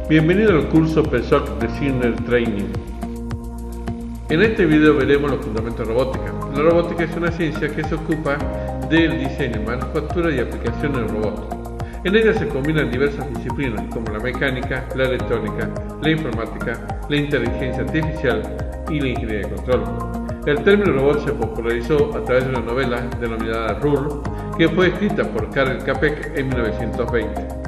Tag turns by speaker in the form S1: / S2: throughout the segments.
S1: Bienvenido al curso PSOC Designer Training. En este video veremos los fundamentos de robótica. La robótica es una ciencia que se ocupa del diseño, manufactura y aplicación del robot. En ella se combinan diversas disciplinas como la mecánica, la electrónica, la informática, la inteligencia artificial y la ingeniería de control. El término robot se popularizó a través de una novela denominada Rule, que fue escrita por Karel Čapek en 1920.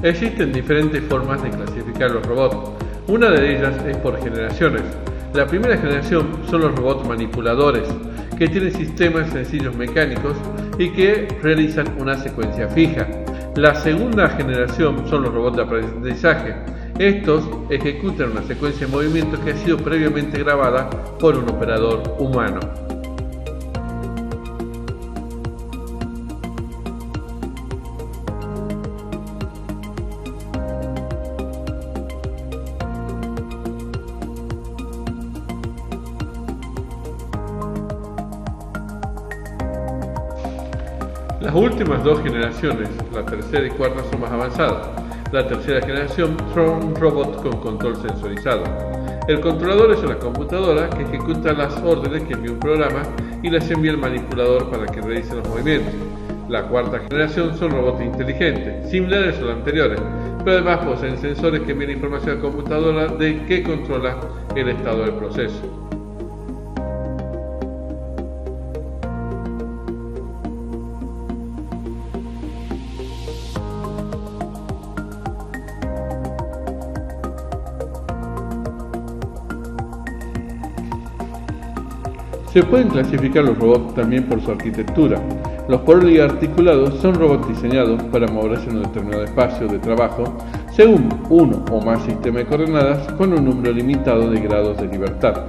S1: Existen diferentes formas de clasificar los robots. Una de ellas es por generaciones. La primera generación son los robots manipuladores, que tienen sistemas sencillos mecánicos y que realizan una secuencia fija. La segunda generación son los robots de aprendizaje. Estos ejecutan una secuencia de movimientos que ha sido previamente grabada por un operador humano. Las últimas dos generaciones, la tercera y cuarta, son más avanzadas. La tercera generación son robots con control sensorizado. El controlador es una computadora que ejecuta las órdenes que envía un programa y las envía al manipulador para que realice los movimientos. La cuarta generación son robots inteligentes, similares a los anteriores, pero además poseen sensores que envían información a la computadora de que controla el estado del proceso. Se pueden clasificar los robots también por su arquitectura. Los poliarticulados son robots diseñados para moverse en un determinado espacio de trabajo según uno o más sistemas de coordenadas con un número limitado de grados de libertad.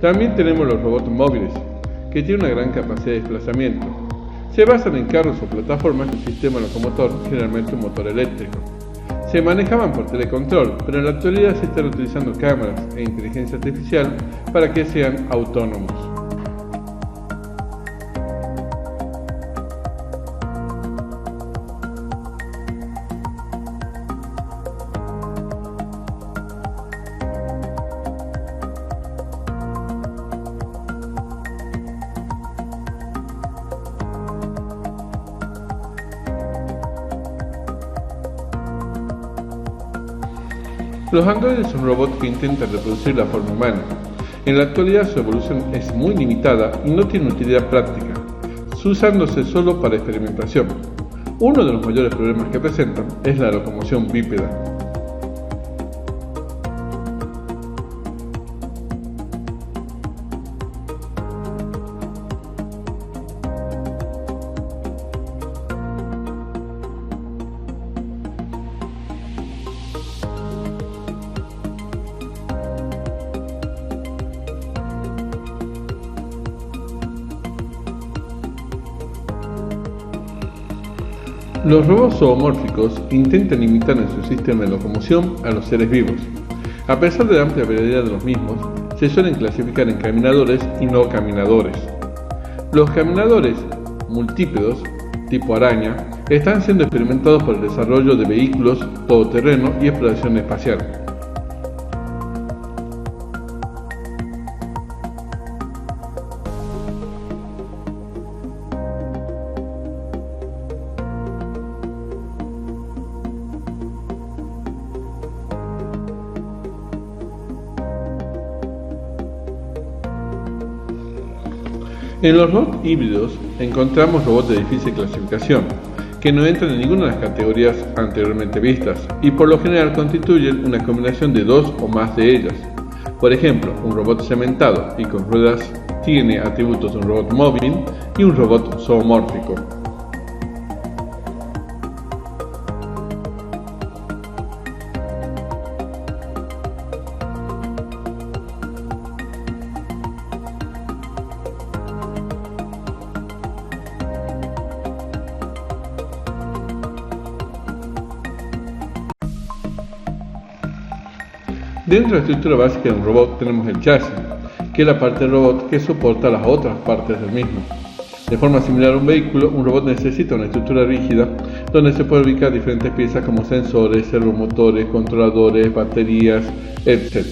S1: También tenemos los robots móviles, que tienen una gran capacidad de desplazamiento. Se basan en carros o plataformas con sistema locomotor, generalmente un motor eléctrico. Se manejaban por telecontrol, pero en la actualidad se están utilizando cámaras e inteligencia artificial para que sean autónomos. Los androides son robots que intentan reproducir la forma humana. En la actualidad su evolución es muy limitada y no tiene utilidad práctica, usándose solo para experimentación. Uno de los mayores problemas que presentan es la locomoción bípeda. Los robots zoomórficos intentan imitar en su sistema de locomoción a los seres vivos. A pesar de la amplia variedad de los mismos, se suelen clasificar en caminadores y no caminadores. Los caminadores multípedos, tipo araña, están siendo experimentados por el desarrollo de vehículos todoterreno y exploración espacial. En los robots híbridos encontramos robots de difícil clasificación, que no entran en ninguna de las categorías anteriormente vistas y por lo general constituyen una combinación de dos o más de ellas. Por ejemplo, un robot cementado y con ruedas tiene atributos de un robot móvil y un robot zoomórfico. Dentro de la estructura básica de un robot tenemos el chasis, que es la parte del robot que soporta las otras partes del mismo. De forma similar a un vehículo, un robot necesita una estructura rígida donde se pueden ubicar diferentes piezas como sensores, servomotores, controladores, baterías, etc.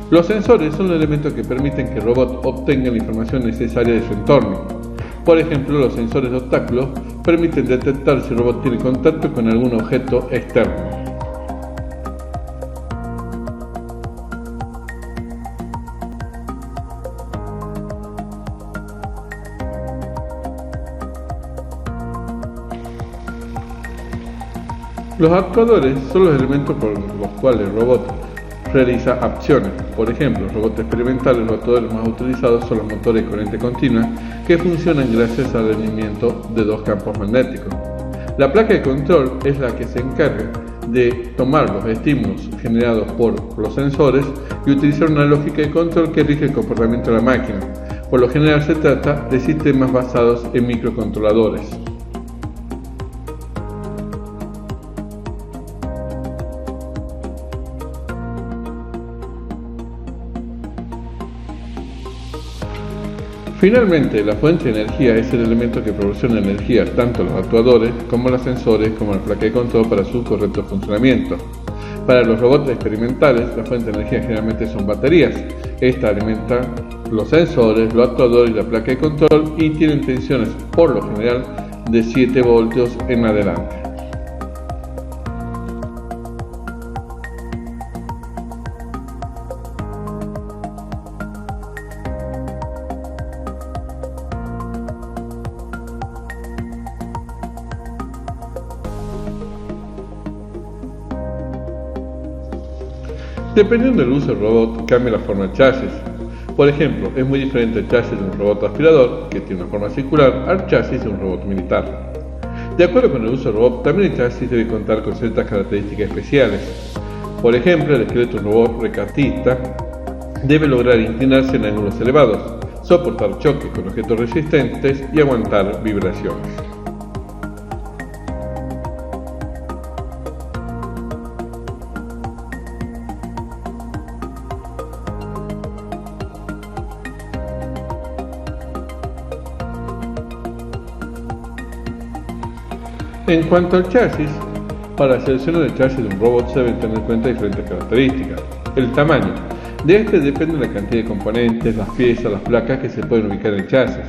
S1: Los sensores son los elementos que permiten que el robot obtenga la información necesaria de su entorno. Por ejemplo, los sensores de obstáculos permiten detectar si el robot tiene contacto con algún objeto externo. Los actuadores son los elementos por los cuales el robot realiza acciones. Por ejemplo, en robots experimentales los actuadores más utilizados son los motores de corriente continua que funcionan gracias al rendimiento de dos campos magnéticos. La placa de control es la que se encarga de tomar los estímulos generados por los sensores y utilizar una lógica de control que rige el comportamiento de la máquina. Por lo general se trata de sistemas basados en microcontroladores. Finalmente, la fuente de energía es el elemento que proporciona energía tanto a los actuadores como a los sensores como a la placa de control para su correcto funcionamiento. Para los robots experimentales, la fuente de energía generalmente son baterías. Esta alimenta los sensores, los actuadores y la placa de control y tienen tensiones por lo general de 7 voltios en adelante. Dependiendo del uso del robot, cambia la forma del chasis. Por ejemplo, es muy diferente el chasis de un robot aspirador, que tiene una forma circular, al chasis de un robot militar. De acuerdo con el uso del robot, también el chasis debe contar con ciertas características especiales. Por ejemplo, el esqueleto de un robot rescatista debe lograr inclinarse en ángulos elevados, soportar choques con objetos resistentes y aguantar vibraciones. En cuanto al chasis, para la selección del chasis de un robot se deben tener en cuenta diferentes características. El tamaño. De este depende la cantidad de componentes, las piezas, las placas que se pueden ubicar en el chasis.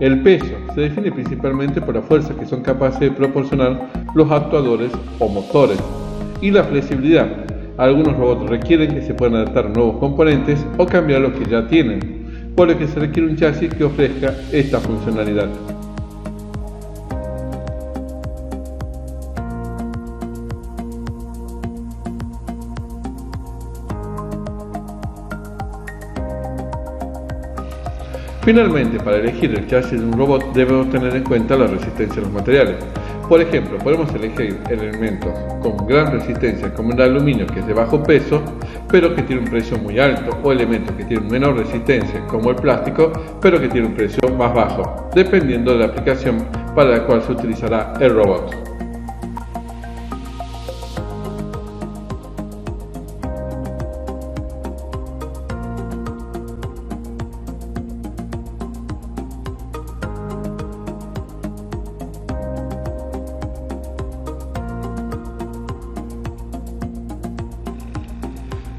S1: El peso se define principalmente por la fuerza que son capaces de proporcionar los actuadores o motores. Y la flexibilidad. Algunos robots requieren que se puedan adaptar a nuevos componentes o cambiar los que ya tienen, por lo que se requiere un chasis que ofrezca esta funcionalidad. Finalmente, para elegir el chasis de un robot debemos tener en cuenta la resistencia de los materiales. Por ejemplo, podemos elegir elementos con gran resistencia como el aluminio, que es de bajo peso, pero que tiene un precio muy alto, o elementos que tienen menor resistencia como el plástico, pero que tiene un precio más bajo, dependiendo de la aplicación para la cual se utilizará el robot.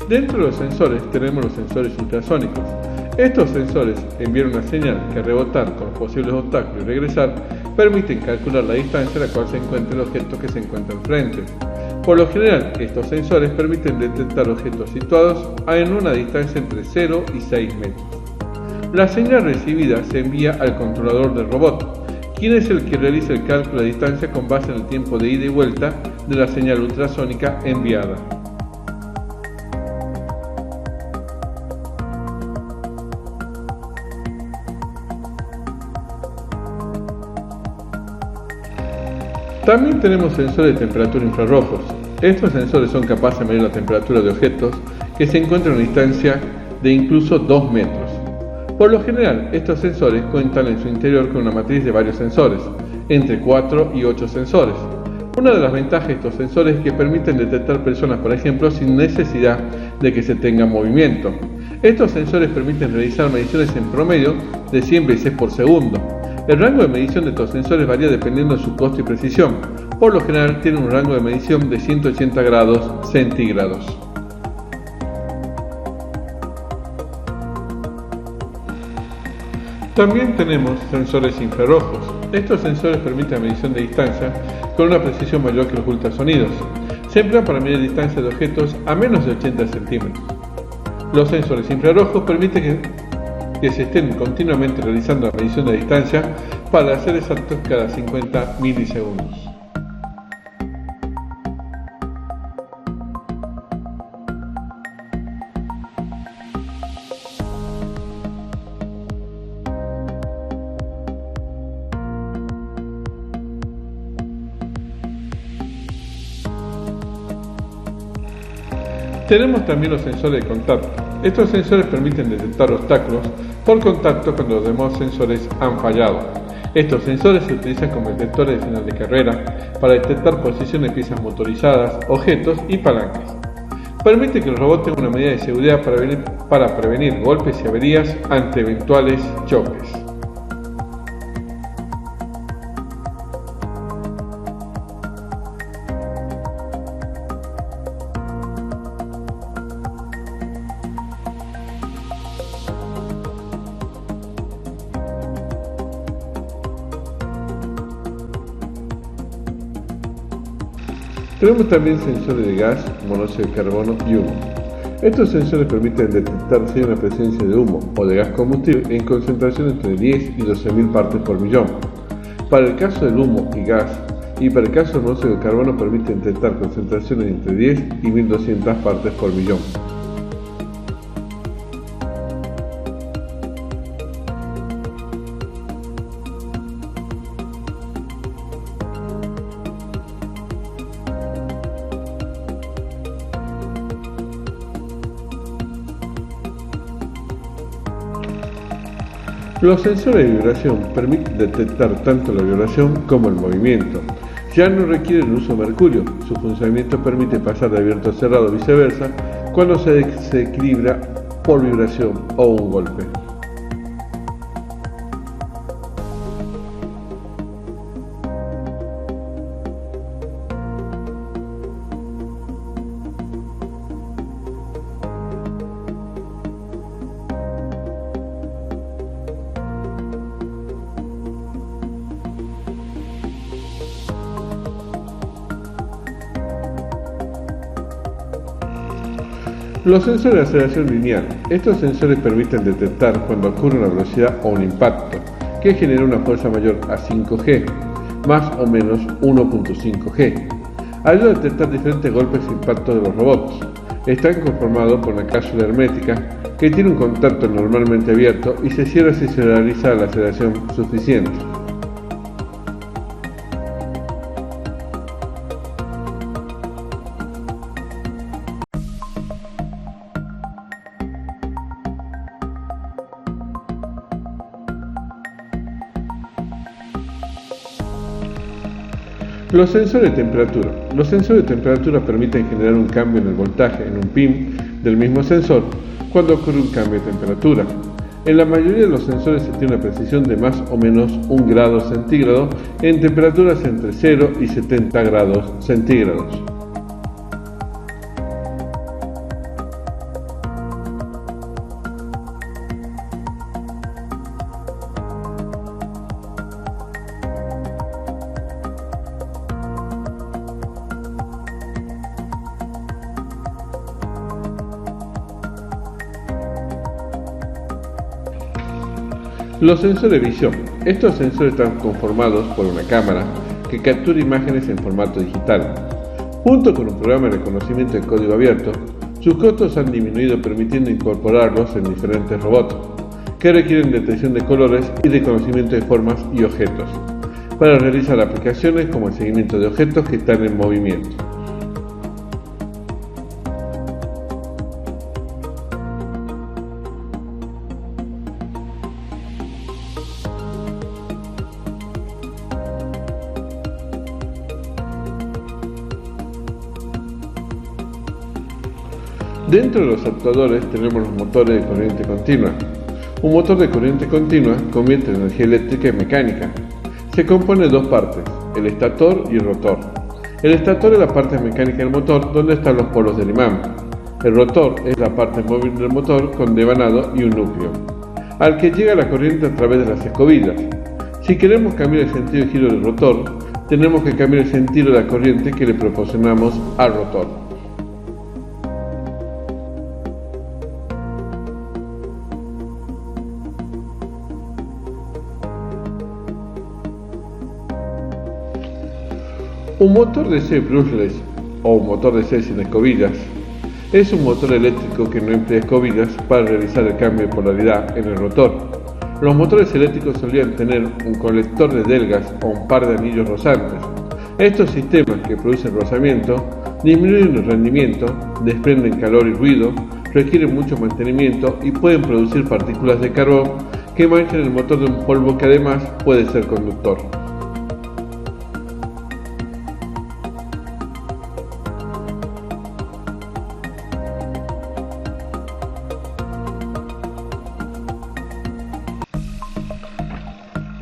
S1: Dentro de los sensores tenemos los sensores ultrasónicos. Estos sensores envían una señal que al rebotar con los posibles obstáculos y regresar permiten calcular la distancia a la cual se encuentra el objeto que se encuentra enfrente. Por lo general, estos sensores permiten detectar objetos situados en una distancia entre 0 y 6 metros. La señal recibida se envía al controlador del robot, quien es el que realiza el cálculo de distancia con base en el tiempo de ida y vuelta de la señal ultrasónica enviada. También tenemos sensores de temperatura infrarrojos. Estos sensores son capaces de medir la temperatura de objetos que se encuentran a una distancia de incluso 2 metros. Por lo general, estos sensores cuentan en su interior con una matriz de varios sensores, entre 4 y 8 sensores. Una de las ventajas de estos sensores es que permiten detectar personas, por ejemplo, sin necesidad de que se tenga movimiento. Estos sensores permiten realizar mediciones en promedio de 100 veces por segundo. El rango de medición de estos sensores varía dependiendo de su costo y precisión. Por lo general tienen un rango de medición de 180 grados centígrados. También tenemos sensores infrarrojos. Estos sensores permiten la medición de distancia con una precisión mayor que los ultrasonidos. Se emplean para medir distancia de objetos a menos de 80 centímetros. Los sensores infrarrojos permiten que se estén continuamente realizando la medición de distancia para ser exactos cada 50 milisegundos. Tenemos también los sensores de contacto. Estos sensores permiten detectar obstáculos por contacto cuando los demás sensores han fallado. Estos sensores se utilizan como detectores de final de carrera para detectar posiciones de piezas motorizadas, objetos y palancas. Permite que el robot tenga una medida de seguridad para prevenir golpes y averías ante eventuales choques. Tenemos también sensores de gas, monóxido de carbono y humo. Estos sensores permiten detectar si hay una presencia de humo o de gas combustible en concentración entre 10 y 12.000 partes por millón. Para el caso del humo y gas y para el caso del monóxido de carbono permiten detectar concentraciones entre 10 y 1.200 partes por millón. Los sensores de vibración permiten detectar tanto la vibración como el movimiento. Ya no requieren el uso de mercurio, su funcionamiento permite pasar de abierto a cerrado o viceversa cuando se desequilibra por vibración o un golpe. Los sensores de aceleración lineal. Estos sensores permiten detectar cuando ocurre una velocidad o un impacto que genera una fuerza mayor a 5G, más o menos 1.5G. Ayuda a detectar diferentes golpes e impactos de los robots. Están conformados por una cápsula hermética que tiene un contacto normalmente abierto y se cierra si se realiza la aceleración suficiente. Los sensores de temperatura. Los sensores de temperatura permiten generar un cambio en el voltaje en un pin del mismo sensor cuando ocurre un cambio de temperatura. En la mayoría de los sensores se tiene una precisión de más o menos 1 grado centígrado en temperaturas entre 0 y 70 grados centígrados. Los sensores de visión. Estos sensores están conformados por una cámara que captura imágenes en formato digital. Junto con un programa de reconocimiento de código abierto, sus costos han disminuido permitiendo incorporarlos en diferentes robots que requieren detección de colores y reconocimiento de formas y objetos. para realizar aplicaciones como el seguimiento de objetos que están en movimiento. Dentro de los actuadores tenemos los motores de corriente continua. Un motor de corriente continua convierte energía eléctrica en mecánica. Se compone de dos partes, el estator y el rotor. El estator es la parte mecánica del motor donde están los polos del imán. El rotor es la parte móvil del motor con devanado y un núcleo, al que llega la corriente a través de las escobillas. Si queremos cambiar el sentido de giro del rotor, tenemos que cambiar el sentido de la corriente que le proporcionamos al rotor. Un motor DC brushless o un motor DC sin escobillas es un motor eléctrico que no emplea escobillas para realizar el cambio de polaridad en el rotor. Los motores eléctricos solían tener un colector de delgas o un par de anillos rozantes. Estos sistemas que producen rozamiento disminuyen el rendimiento, desprenden calor y ruido, requieren mucho mantenimiento y pueden producir partículas de carbón que manchan el motor de un polvo que además puede ser conductor.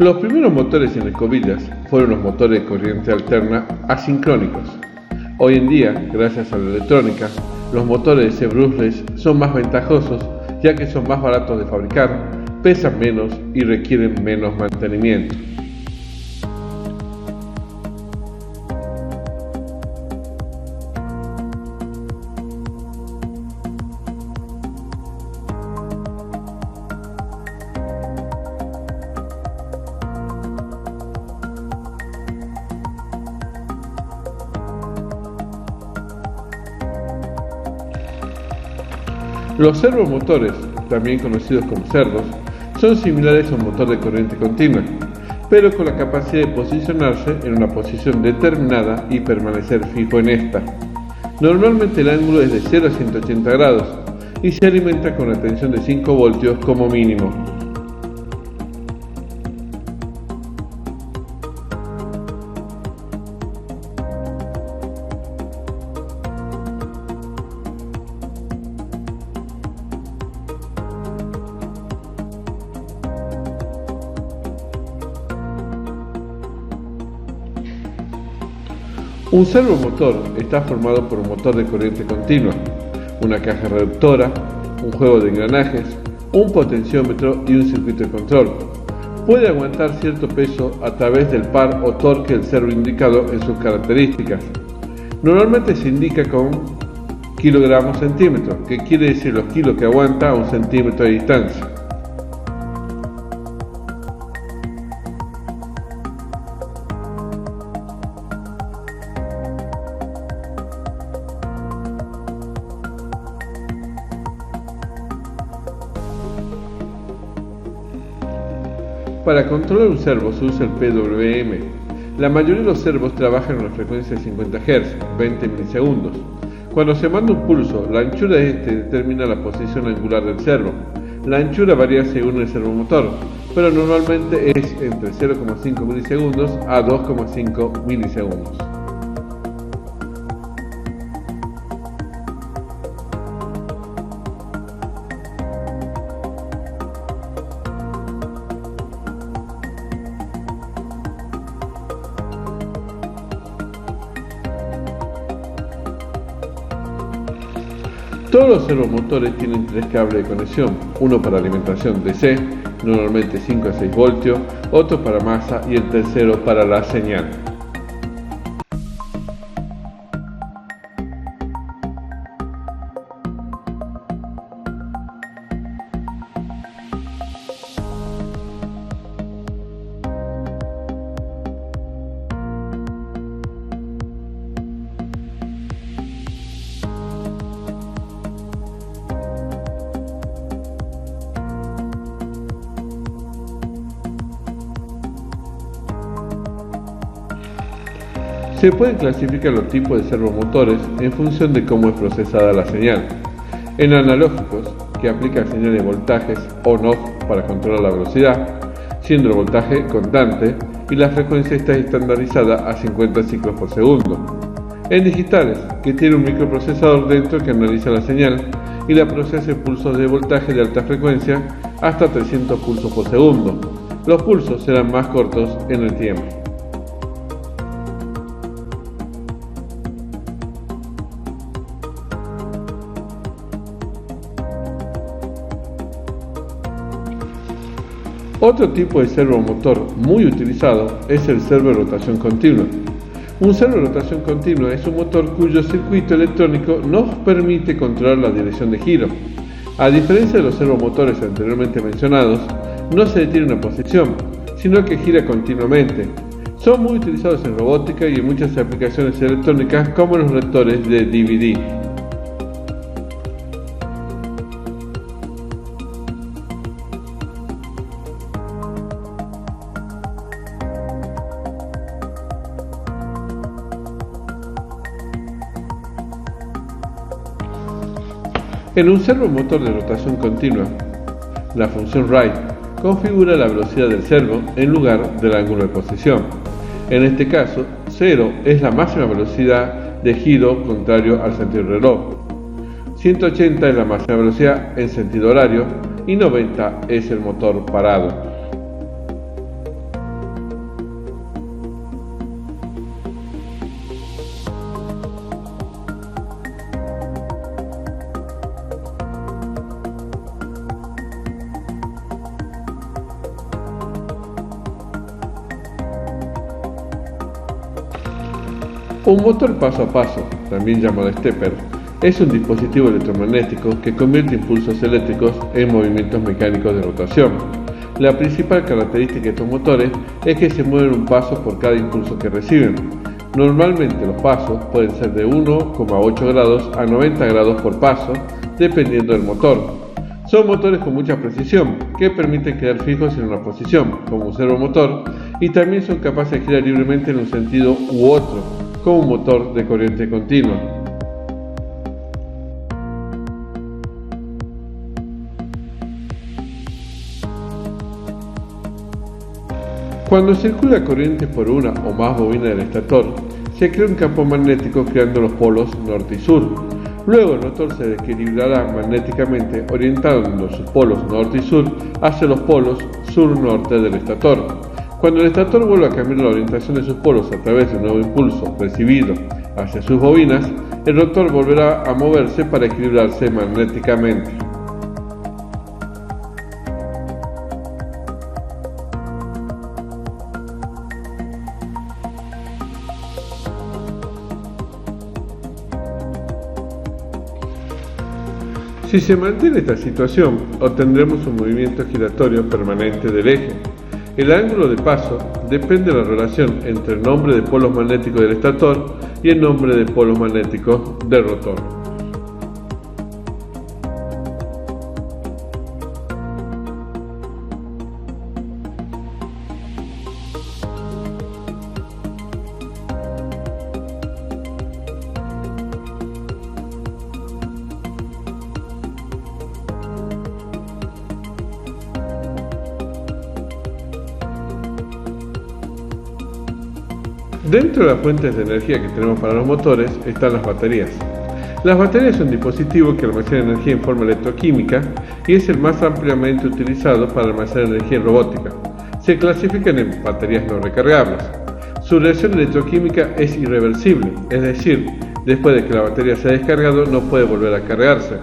S1: Los primeros motores sin escobillas fueron los motores de corriente alterna asincrónicos. Hoy en día, gracias a la electrónica, los motores DC brushless son más ventajosos ya que son más baratos de fabricar, pesan menos y requieren menos mantenimiento. Los servomotores, también conocidos como servos, son similares a un motor de corriente continua, pero con la capacidad de posicionarse en una posición determinada y permanecer fijo en esta. Normalmente el ángulo es de 0 a 180 grados y se alimenta con una tensión de 5 voltios como mínimo. Un servomotor está formado por un motor de corriente continua, una caja reductora, un juego de engranajes, un potenciómetro y un circuito de control. Puede aguantar cierto peso a través del par o torque del servo indicado en sus características. Normalmente se indica con kilogramos centímetros, que quiere decir los kilos que aguanta a un centímetro de distancia. Para controlar un servo se usa el PWM. La mayoría de los servos trabajan en una frecuencia de 50 Hz, 20 milisegundos. Cuando se manda un pulso, la anchura de este determina la posición angular del servo. La anchura varía según el servomotor, pero normalmente es entre 0,5 milisegundos a 2,5 milisegundos. Todos los servomotores tienen tres cables de conexión, uno para alimentación DC, normalmente 5 a 6 voltios, otro para masa y el tercero para la señal. Se pueden clasificar los tipos de servomotores en función de cómo es procesada la señal. En analógicos, que aplican señales de voltajes on-off para controlar la velocidad, siendo el voltaje constante y la frecuencia está estandarizada a 50 ciclos por segundo. En digitales, que tiene un microprocesador dentro que analiza la señal y la procesa en pulsos de voltaje de alta frecuencia hasta 300 pulsos por segundo. Los pulsos serán más cortos en el tiempo. Otro tipo de servomotor muy utilizado es el servo de rotación continua. Un servo de rotación continua es un motor cuyo circuito electrónico nos permite controlar la dirección de giro. A diferencia de los servomotores anteriormente mencionados, no se detiene una posición, sino que gira continuamente. Son muy utilizados en robótica y en muchas aplicaciones electrónicas como los lectores de DVD. En un servomotor de rotación continua, la función Ride configura la velocidad del servo en lugar del ángulo de posición. En este caso, 0 es la máxima velocidad de giro contrario al sentido del reloj, 180 es la máxima velocidad en sentido horario y 90 es el motor parado. Un motor paso a paso, también llamado stepper, es un dispositivo electromagnético que convierte impulsos eléctricos en movimientos mecánicos de rotación. La principal característica de estos motores es que se mueven un paso por cada impulso que reciben. Normalmente los pasos pueden ser de 1,8 grados a 90 grados por paso, dependiendo del motor. Son motores con mucha precisión, que permiten quedar fijos en una posición, como un servomotor, y también son capaces de girar libremente en un sentido u otro, como un motor de corriente continua. Cuando circula corriente por una o más bobinas del estator, se crea un campo magnético creando los polos norte y sur. Luego el rotor se equilibrará magnéticamente orientando sus polos norte y sur hacia los polos sur-norte del estator. Cuando el estator vuelva a cambiar la orientación de sus polos a través de un nuevo impulso recibido hacia sus bobinas, el rotor volverá a moverse para equilibrarse magnéticamente. Si se mantiene esta situación, obtendremos un movimiento giratorio permanente del eje. El ángulo de paso depende de la relación entre el nombre de polos magnéticos del estator y el nombre de polos magnéticos del rotor. Dentro de las fuentes de energía que tenemos para los motores están las baterías. Las baterías son dispositivos que almacenan energía en forma electroquímica y es el más ampliamente utilizado para almacenar energía en robótica. Se clasifican en baterías no recargables. Su reacción electroquímica es irreversible, es decir, después de que la batería se ha descargado no puede volver a cargarse.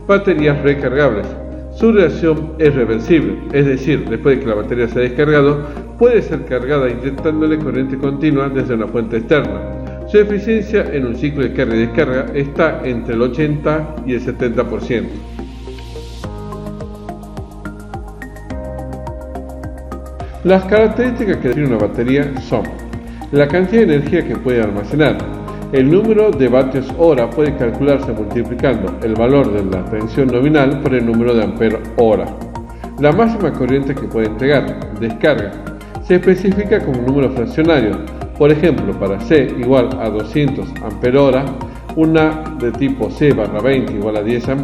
S1: Baterías recargables. Su reacción es reversible, es decir, después de que la batería se ha descargado, puede ser cargada inyectándole corriente continua desde una fuente externa. Su eficiencia en un ciclo de carga y descarga está entre el 80 y el 70%. Las características que define una batería son la cantidad de energía que puede almacenar. El número de vatios hora puede calcularse multiplicando el valor de la tensión nominal por el número de ampere hora. La máxima corriente que puede entregar, descarga, se especifica como un número fraccionario, Por ejemplo, para C igual a 200 Ah, una de tipo C/20 igual a 10 A,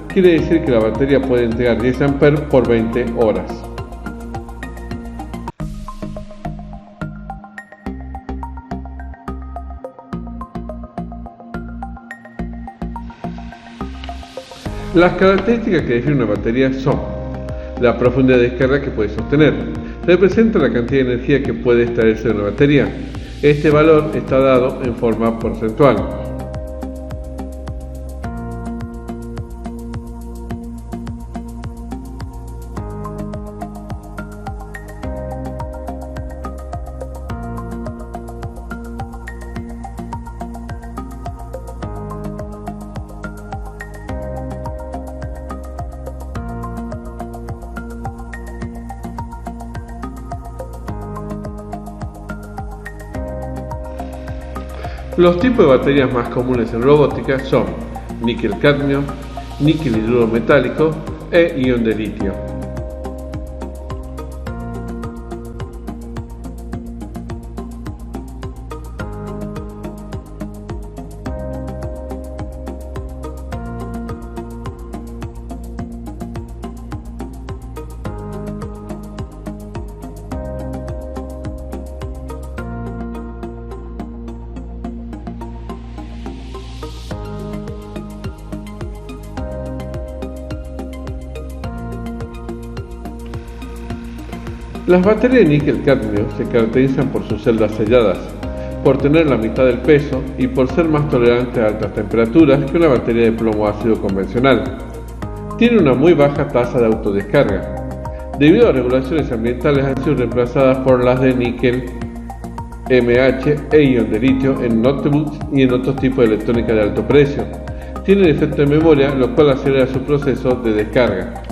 S1: quiere decir que la batería puede entregar 10 A por 20 horas. Las características que definen una batería son: la profundidad de descarga que puede sostener, representa la cantidad de energía que puede extraerse de una batería. Este valor está dado en forma porcentual. Los tipos de baterías más comunes en robótica son níquel-cadmio, níquel hidruro metálico e ion de litio. Las baterías de níquel-cadmio se caracterizan por sus celdas selladas, por tener la mitad del peso y por ser más tolerantes a altas temperaturas que una batería de plomo ácido convencional. Tiene una muy baja tasa de autodescarga. Debido a regulaciones ambientales han sido reemplazadas por las de níquel, MH e ion de litio en notebooks y en otros tipos de electrónica de alto precio. Tienen efecto de memoria, lo cual acelera su proceso de descarga.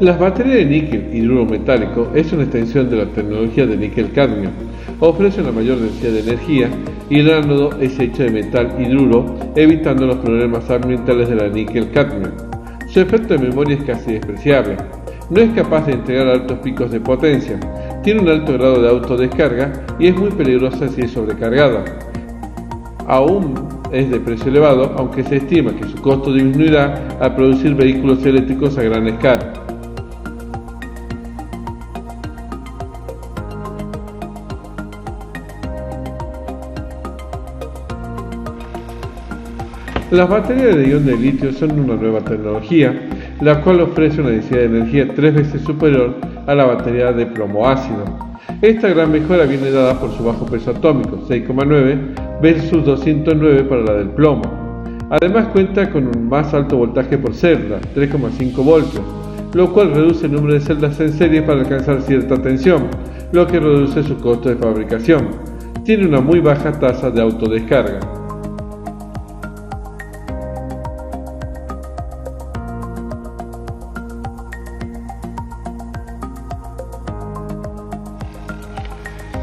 S1: Las baterías de níquel hidruro metálico es una extensión de la tecnología de níquel-cadmio. Ofrece una mayor densidad de energía y el ánodo es hecho de metal hidruro, evitando los problemas ambientales de la níquel-cadmio. Su efecto de memoria es casi despreciable. No es capaz de entregar altos picos de potencia. Tiene un alto grado de autodescarga y es muy peligrosa si es sobrecargada. Aún es de precio elevado, aunque se estima que su costo disminuirá al producir vehículos eléctricos a gran escala. Las baterías de ion de litio son una nueva tecnología, la cual ofrece una densidad de energía 3 veces superior a la batería de plomo ácido. Esta gran mejora viene dada por su bajo peso atómico, 6,9 versus 209 para la del plomo. Además cuenta con un más alto voltaje por celda, 3,5 voltios, lo cual reduce el número de celdas en serie para alcanzar cierta tensión, lo que reduce su costo de fabricación. Tiene una muy baja tasa de autodescarga.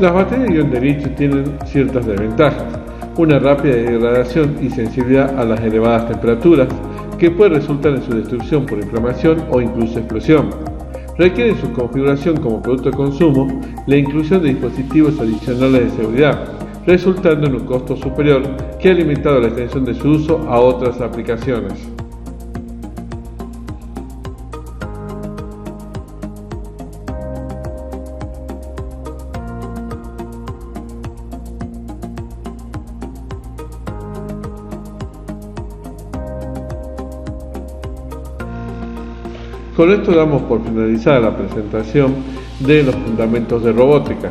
S1: Las baterías de ion de litio tienen ciertas desventajas: una rápida degradación y sensibilidad a las elevadas temperaturas, que puede resultar en su destrucción por inflamación o incluso explosión. Requiere en su configuración como producto de consumo la inclusión de dispositivos adicionales de seguridad, resultando en un costo superior que ha limitado la extensión de su uso a otras aplicaciones. Con esto damos por finalizada la presentación de los fundamentos de robótica.